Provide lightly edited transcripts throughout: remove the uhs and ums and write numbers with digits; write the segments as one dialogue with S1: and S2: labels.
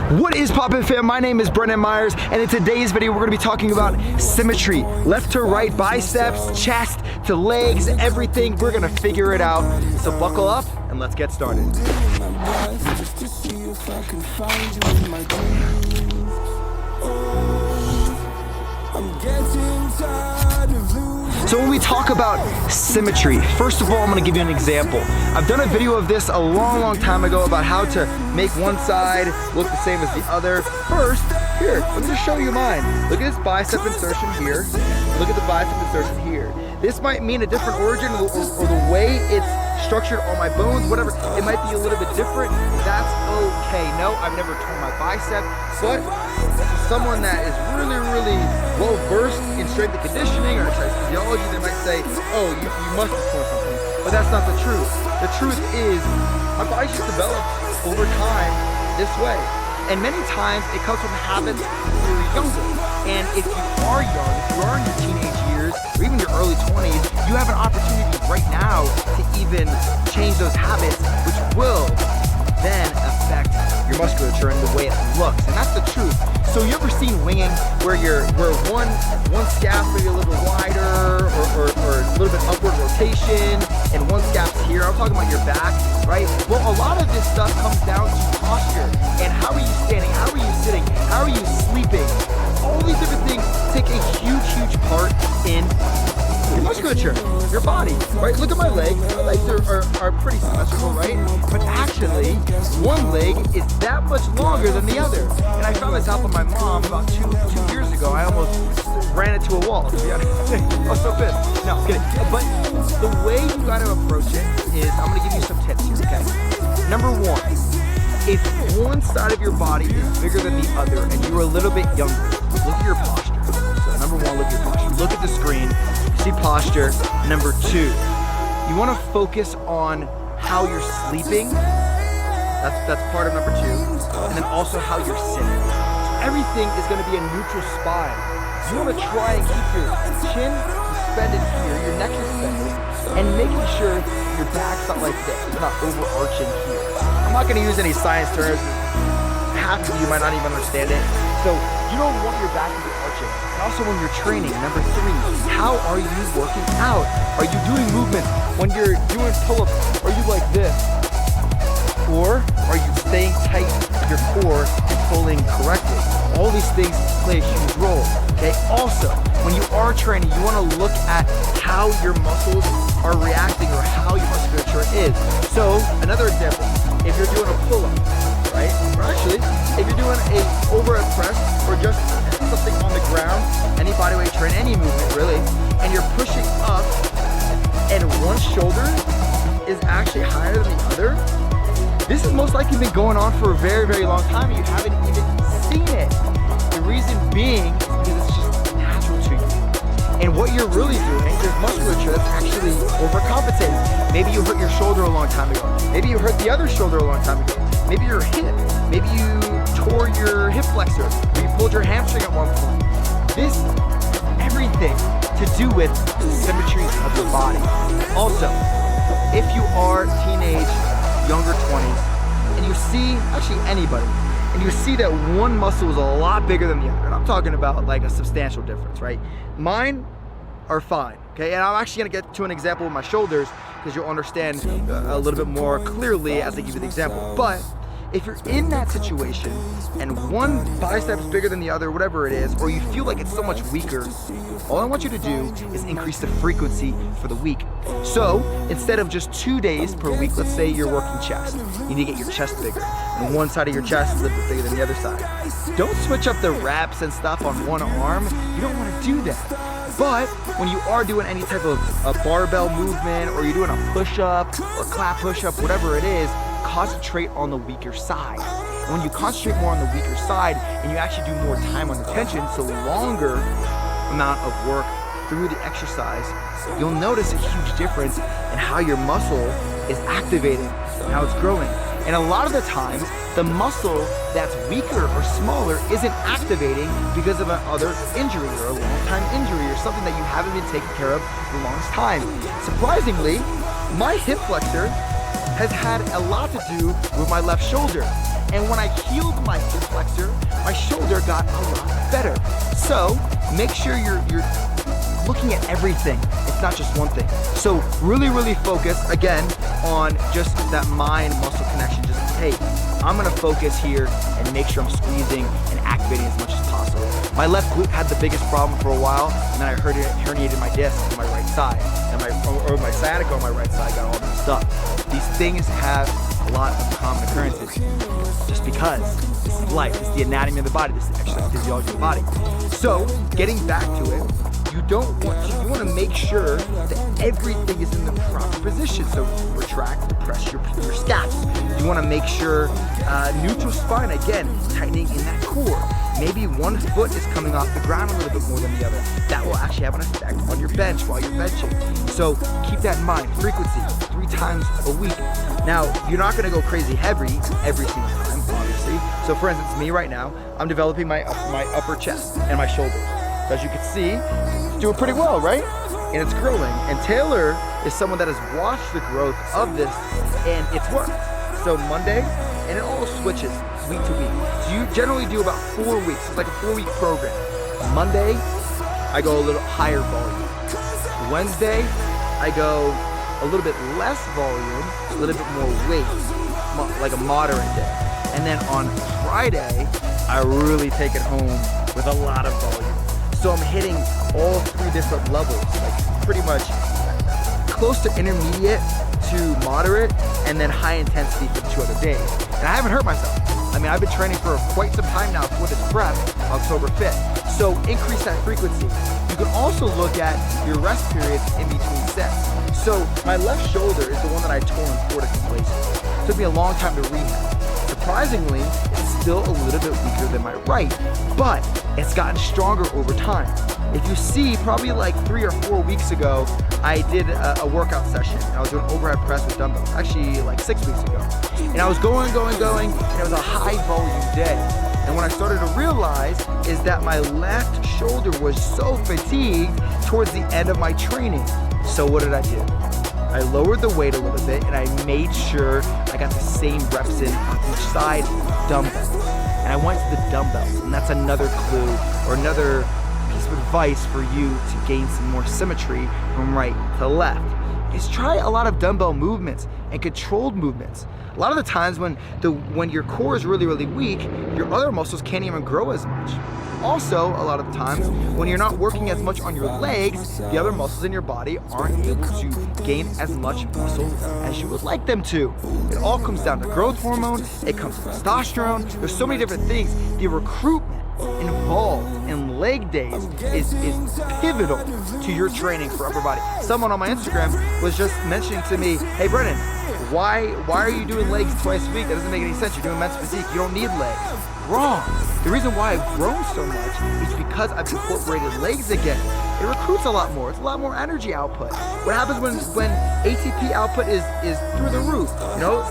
S1: What is poppin' fam? My name is Brendan Meyers, and in today's video we're gonna be talking about symmetry. Left to right, biceps, chest to legs, everything. We're gonna figure it out. So buckle up and let's get started. So when we talk about symmetry, first of all, I'm gonna give you an example. I've done a video of this a long time ago about how to make one side look the same as the other. First, here, let me just show you mine. Look at this bicep insertion here. Look at the bicep insertion here. This might mean a different origin or the way it's structured on my bones, whatever. It might be a little bit different. That's okay. No, I've never torn my bicep, but someone that is really well versed in strength and conditioning or exercise physiology, they might say, oh, you must have torn something. But that's not the truth. The truth is, my body just developed over time this way. And many times it comes from habits when you're younger. And if you are young, if you are in your teenage years, or even your early 20s, you have an opportunity right now to even change those habits, which will then affect your musculature and the way it looks. And that's the truth. So you ever seen winging where one scap's maybe a little wider or a little bit upward rotation and one scap's here? I'm talking about your back, right? Well, a lot of this stuff comes down to posture and how are you standing, how are you sitting, how are you sleeping? All these different things take a huge part in your musculature, your body, right? Look at my legs. My legs are pretty symmetrical, right? But actually, one leg is that much longer than the other. And I found this out from my mom about two years ago. I almost ran into a wall, to be honest. I was so pissed. No, I'm kidding. But the way you gotta approach it is, I'm gonna give you some tips here, okay? Number one, if one side of your body is bigger than the other and you're a little bit younger, look at your posture. So number one, look at your posture. Look at the screen. See posture. Number two, you want to focus on how you're sleeping. That's part of number two. And then also how you're sitting. So everything is going to be a neutral spine. You want to try and keep your chin suspended here, your neck suspended, and making sure your back's not like this. It's not overarching here. I'm not going to use any science terms. Half of you might not even understand it. So you don't want your back to be arching. And also when you're training, number three, how are you working out? Are you doing movements? When you're doing pull-ups, are you like this? Or are you staying tight to your core and pulling correctly? All these things play a huge role, okay? Also, when you are training, you wanna look at how your muscles are reacting or how your musculature is. So, another example, if you're doing a pull-up, right? Or actually, if you're doing a overhead press or just something on the ground, any bodyweight train, any movement really, and you're pushing up and one shoulder is actually higher than the other, this has most likely been going on for a very long time and you haven't even seen it. The reason being is because it's just natural to you. And what you're really doing, there's musculature that's actually overcompensating. Maybe you hurt your shoulder a long time ago. Maybe you hurt the other shoulder a long time ago. Maybe your hip. Maybe you tore your hip flexor. Or you pulled your hamstring at one point. This has everything to do with the symmetry of your body. Also, if you are teenage, younger 20s, and you see, actually anybody, and you see that one muscle is a lot bigger than the other, and I'm talking about like a substantial difference, right? Mine are fine, okay? And I'm actually gonna get to an example with my shoulders because you'll understand a little bit more clearly as I give you the example. But if you're in that situation and one bicep is bigger than the other, whatever it is, or you feel like it's so much weaker, all I want you to do is increase the frequency for the week. So instead of just 2 days per week, let's say you're working chest, you need to get your chest bigger, and one side of your chest is a little bit bigger than the other side. Don't switch up the reps and stuff on one arm. You don't want to do that. But when you are doing any type of a barbell movement, or you're doing a push-up or clap push-up, whatever it is, concentrate on the weaker side. And when you concentrate more on the weaker side and you actually do more time on the tension, so longer amount of work through the exercise, you'll notice a huge difference in how your muscle is activating and how it's growing. And a lot of the times, the muscle that's weaker or smaller isn't activating because of another injury or a long-time injury or something that you haven't been taking care of for the longest time. Surprisingly, my hip flexor has had a lot to do with my left shoulder. And when I healed my hip flexor, flexor, my shoulder got a lot better. So make sure you're looking at everything. It's not just one thing. So really, really focus, again, on just that mind-muscle connection. Just, hey, I'm gonna focus here and make sure I'm squeezing and activating as much as possible. My left glute had the biggest problem for a while, and then I herniated my disc on my right side, and my sciatica on my right side got all messed up. These things have a lot of common occurrences, just because this is life, this is the anatomy of the body, this is actually the physiology of the body. So getting back to it, you want to make sure that everything is in the proper position. So retract, press your scaps. You want to make sure neutral spine, again, tightening in that core. Maybe one foot is coming off the ground a little bit more than the other. That will actually have an effect on your bench while you're benching. So keep that in mind. Frequency, 3 times a week. Now, you're not going to go crazy heavy every single time, obviously. So for instance, me right now, I'm developing my upper chest and my shoulders. So as you can see, it's doing pretty well, right? And it's growing. And Taylor is someone that has watched the growth of this, and it's worked. So Monday, and it all switches week to week. So you generally do about 4 weeks. It's like a 4-week program. Monday, I go a little higher volume. Wednesday, I go a little bit less volume, a little bit more weight, like a moderate day. And then on Friday, I really take it home with a lot of volume. So I'm hitting all 3 different levels, like pretty much close to intermediate to moderate, and then high intensity for the 2 other days. And I haven't hurt myself. I mean, I've been training for quite some time now for this prep, October 5th. So increase that frequency. You can also look at your rest periods in between sets. So my left shoulder is the one that I tore in 4 different places. It took me a long time to rehab. Surprisingly, it's still a little bit weaker than my right, but it's gotten stronger over time. If you see, probably like 3 or 4 weeks ago, I did a workout session. I was doing overhead press with dumbbells, actually like 6 weeks ago. And I was going, and it was a high volume day. And what I started to realize is that my left shoulder was so fatigued towards the end of my training. So what did I do? I lowered the weight a little bit, and I made sure I got the same reps in on each side, dumbbells. And I went to the dumbbells, and that's another clue or another piece of advice for you to gain some more symmetry from right to left. Is try a lot of dumbbell movements and controlled movements. A lot of the times when your core is really, really weak, your other muscles can't even grow as much. Also, a lot of times, when you're not working as much on your legs, the other muscles in your body aren't able to gain as much muscle as you would like them to. It all comes down to growth hormone, it comes to testosterone, there's so many different things. The recruitment involved in leg days is pivotal to your training for upper body. Someone on my Instagram was just mentioning to me, hey Brendan, why are you doing legs twice a week? That doesn't make any sense. You're doing men's physique, you don't need legs. Wrong. The reason why I've grown so much is because I've incorporated legs again. It recruits a lot more. It's a lot more energy output. What happens when ATP output is through the roof? You know,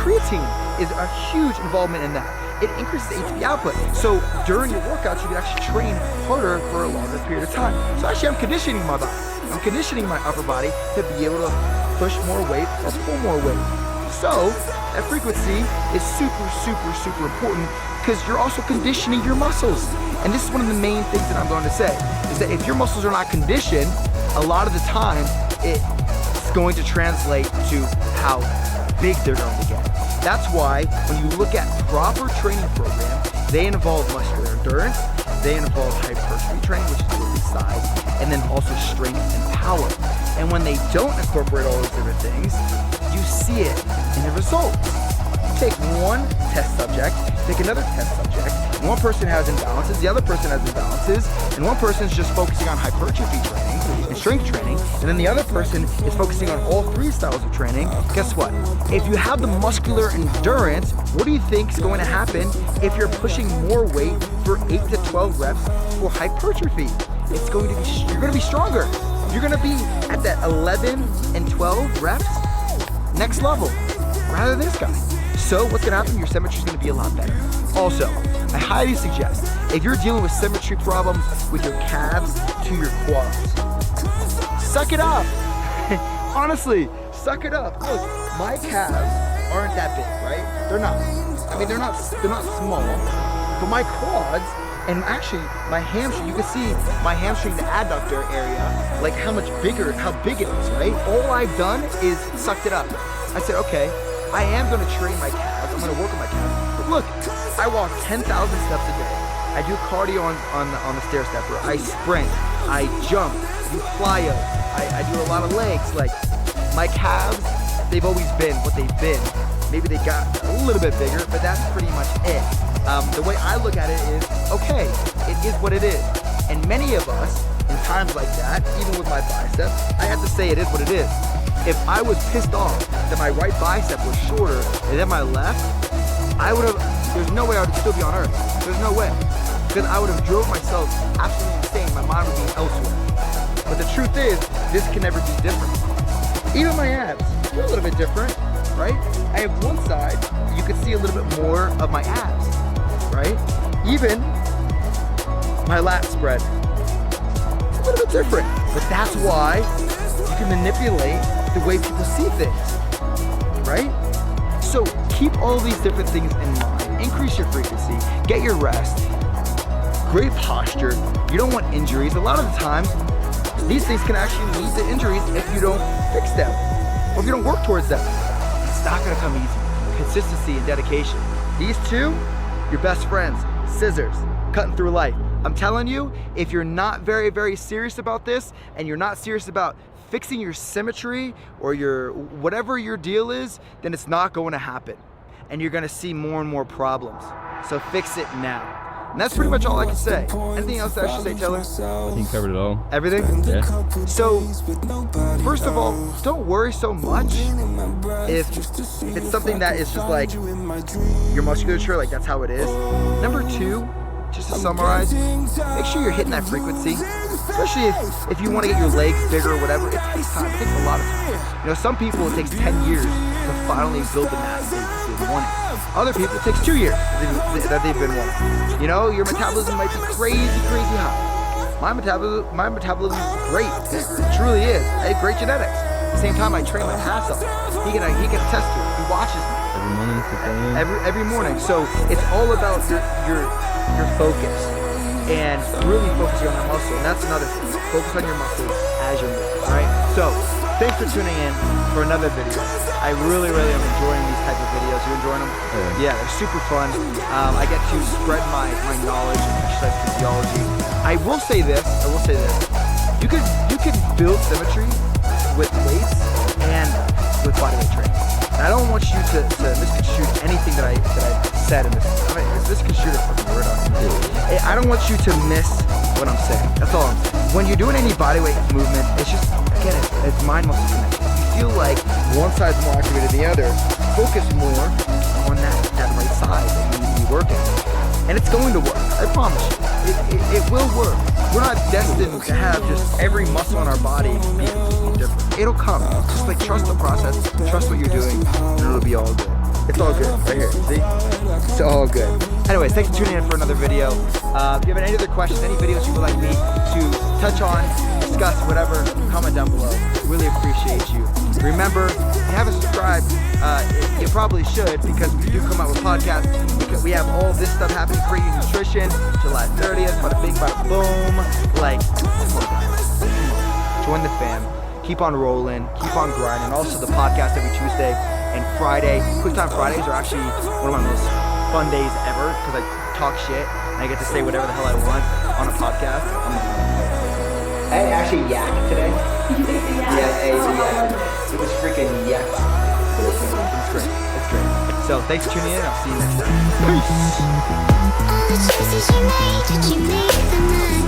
S1: creatine is a huge involvement in that. It increases the ATP output. So during your workouts, you can actually train harder for a longer period of time. So actually, I'm conditioning my body. I'm conditioning my upper body to be able to push more weight or pull more weight. So that frequency is super, super, super important because you're also conditioning your muscles. And this is one of the main things that I'm going to say, is that if your muscles are not conditioned, a lot of the time it's going to translate to how big they're going to get. That's why when you look at proper training programs, they involve muscular endurance, they involve hypertrophy training, which is really size, and then also strength and power. And when they don't incorporate all those different things, you see it in the results. Take one test subject, take another test subject, and one person has imbalances, the other person has imbalances, and one person's just focusing on hypertrophy training and strength training, and then the other person is focusing on all 3 styles of training. Guess what? If you have the muscular endurance, what do you think is going to happen if you're pushing more weight for 8 to 12 reps for hypertrophy? It's going to be, you're going to be stronger. You're going to be at that 11 and 12 reps next level rather than this guy. So what's going to happen? Your symmetry is going to be a lot better. Also, I highly suggest if you're dealing with symmetry problems with your calves to your quads, suck it up. Honestly, suck it up. Look, my calves aren't that big, right? They're not. I mean, they're not small, But my quads, and actually my hamstring, you can see my hamstring, the adductor area, like how big it is, right? All I've done is sucked it up. I said, okay, I am gonna train my calves, I'm gonna work on my calves. But look, I walk 10,000 steps a day. I do cardio on the stair stepper. I sprint, I jump, I do plyo, I do a lot of legs. Like, my calves, they've always been what they've been. Maybe they got a little bit bigger, but that's pretty much it. The way I look at it is, okay, it is what it is. And many of us, in times like that, even with my biceps, I have to say it is what it is. If I was pissed off that my right bicep was shorter than my left, there's no way I would still be on earth. There's no way. Because I would have drove myself absolutely insane. My mind would be elsewhere. But the truth is, this can never be different. Even my abs, they're a little bit different, right? I have one side, you can see a little bit more of my abs, right? Even my lat spread, it's a little bit different. But that's why you can manipulate the way people see things, right? So keep all these different things in mind. Increase your frequency, get your rest, great posture. You don't want injuries. A lot of the times, these things can actually lead to injuries if you don't fix them, or if you don't work towards them. It's not gonna come easy. Consistency and dedication. These two, your best friends, scissors, cutting through life. I'm telling you, if you're not very, very serious about this, and you're not serious about fixing your symmetry or whatever your deal is, then it's not going to happen. And you're gonna see more and more problems. So fix it now. And that's pretty much all I can say. Anything else that I should say, Taylor?
S2: I think you covered it all.
S1: Everything?
S2: Yeah.
S1: So, first of all, don't worry so much if it's something that is just like your musculature, like that's how it is. Number two, just to summarize, make sure you're hitting that frequency. Especially if you want to get your legs bigger or whatever, it takes time, it takes a lot of time. You know, some people it takes 10 years to finally build the mass they want. Other people it takes 2 years that they've been wanting. You know, your metabolism might be crazy high. My metabolism is great, it truly is. I have great genetics. At the same time, I train my ass off. He can attest to it, he watches me. Every morning. So it's all about your focus and really focusing on that muscle. And that's another thing. Focus on your muscles as you're moving, right? So thanks for tuning in for another video. I really am enjoying these type of videos. You enjoying them? Yeah, they're super fun. I get to spread my knowledge of exercise physiology. I will say this. You can build symmetry with weights and with bodyweight training. And I don't want you to misconstrue anything that I said in this. I mean, misconstrue is a fucking word. I don't want you to miss what I'm saying. That's all I'm saying. When you're doing any bodyweight movement, it's just, again, it's mind-muscle connection. If you feel like one side's more activated than the other, focus more on that right side that you need to be working. And it's going to work. I promise you. It will work. We're not destined to have just every muscle in our body be completely different. It'll come. Just like trust the process, trust what you're doing, and it'll be all good. It's all good, right here, see? It's all good. Anyways, thanks for tuning in for another video. If you have any other questions, any videos you would like me to touch on, discuss, whatever, comment down below. Really appreciate you. Remember, if you haven't subscribed, you probably should, because we do come out with podcasts. Because we have all this stuff happening, CreateU Nutrition, July 30th, bada bing, bada boom. Like, join the fam. Keep on rolling, keep on grinding. Also the podcast every Tuesday and Friday. Quick Time Fridays are actually one of my most fun days ever, because I talk shit and I get to say whatever the hell I want on a podcast. I actually yacked today. Yeah, it was freaking yacked. It's great. It's great. So thanks for tuning in. I'll see you next time. Peace.